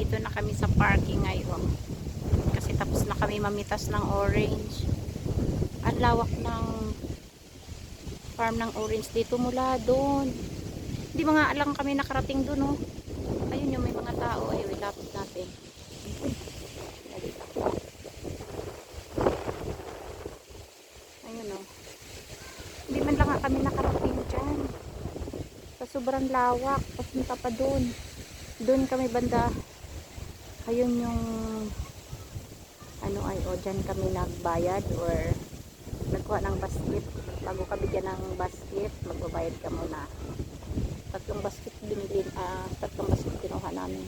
Nandito na kami sa parking ngayon. Kasi tapos na kami mamitas ng orange. Ang lawak ng farm ng orange dito mula doon. Hindi mga alang kami nakarating doon, oh. Ayun yung may mga tao. Ayun, ilapit natin. Ayun, oh. Hindi man lang kami nakarating dyan. Sa sobrang lawak. Papunta pa doon. Doon kami banda. Ayun yung ano ay, o dyan kami nagbayad or nagkuha ng basket. Bago ka bigyan ng basket, magbabayad ka muna. Tatlong basket kinuha namin.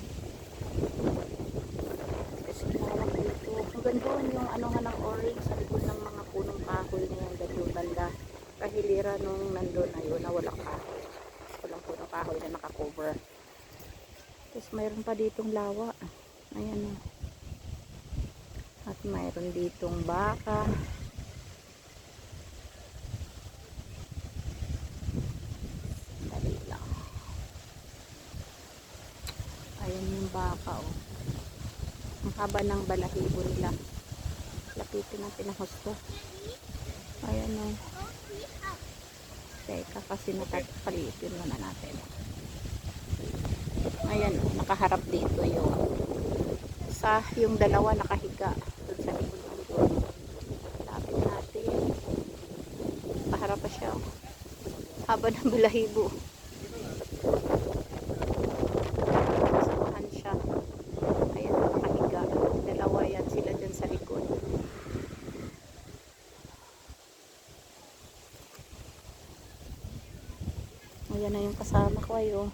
Kasi lawak dito. Hanggang doon yung ano nga ng orange sa likod ng mga punong kahoy na yung ganyong banda. Kahilira nung nandun ayun na walang kahoy. Walang punong kahoy na nakakover. Tapos mayroon pa ditong lawa. Ayan o. At mayroon ditong baka. Dali lang. Ayan yung baka o. Ang haba ng balahibo nila. Lapitin natin ang husto. Ayan o. Teka kasi nakapalitin muna natin. Ayan o. Nakaharap dito yung dalawa nakahiga doon sa likod ng doon. Lapit natin. Paharap pa siya. Haba ng balahibo. Samahan siya. Ayan, nakahiga. Dalawa yan sila dyan sa likod. Ayan na yung kasama ko ayo.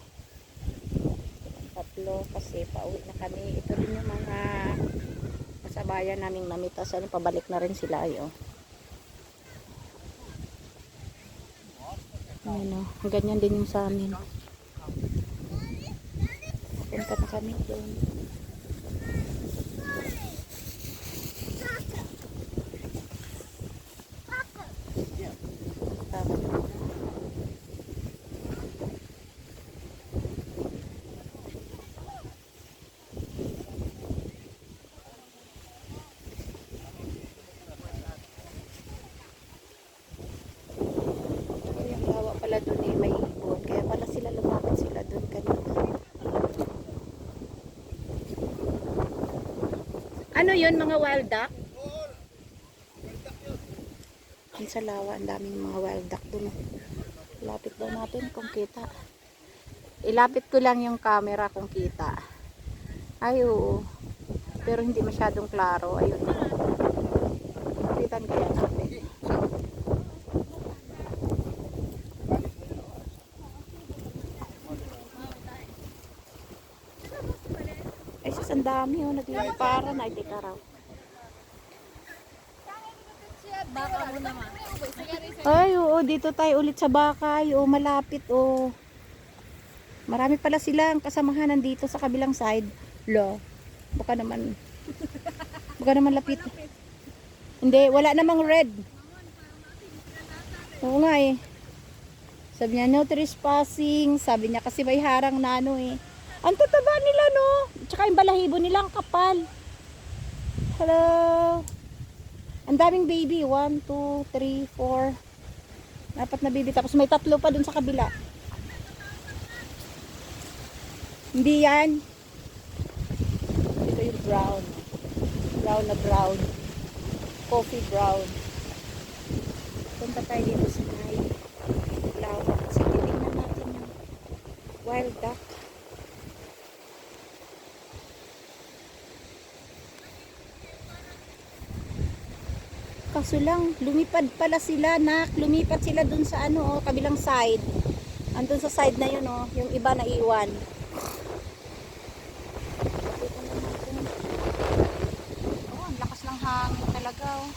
Tatlo kasi pauwi na kami. Ito din yung mga kasabayan naming namitas. Ano, pabalik na rin sila ayo. Ayan o. Ganyan din yung sa amin. Punta na kami doon. Pala doon eh may ibon, kaya pala sila lumapit sila doon kanina. Ano yun, mga wild duck? Ang salawa, ang daming mga wild duck doon. Ilapit daw natin kung kita. Ilapit ko lang yung camera kung kita. Ay oo, pero hindi masyadong klaro. Ayun, kapitan kaya natin. Ay, ang dami oh, nagliliparan. Ay, di ka raw. Ay, oo, dito tayo ulit sa Bakay. Oo, malapit, oo. Marami pala silang kasamahan nandito sa kabilang side. Lo, baka naman lapit. Hindi, wala namang red. Oo nga eh. Sabi niya, no trespassing. Sabi niya kasi may harang na ano eh. Ang tataba nila no. Tsaka yung balahibo nila ang kapal. Hello. Ang daming baby. 1, 2, 3, 4. 4 na baby. Tapos may 3 pa dun sa kabila. Hindi yan. Ito yung brown. Brown na brown. Coffee brown. Punta tayo dito sa may lawak. Sige, tingnan natin yung wild duck. Kaso lang, lumipad pala sila, nak. Lumipat sila dun sa ano, oh, kabilang side. Andun sa side na yun, oh. Yung iba na iwan. Oh, ang lakas ng hangin talaga, oh.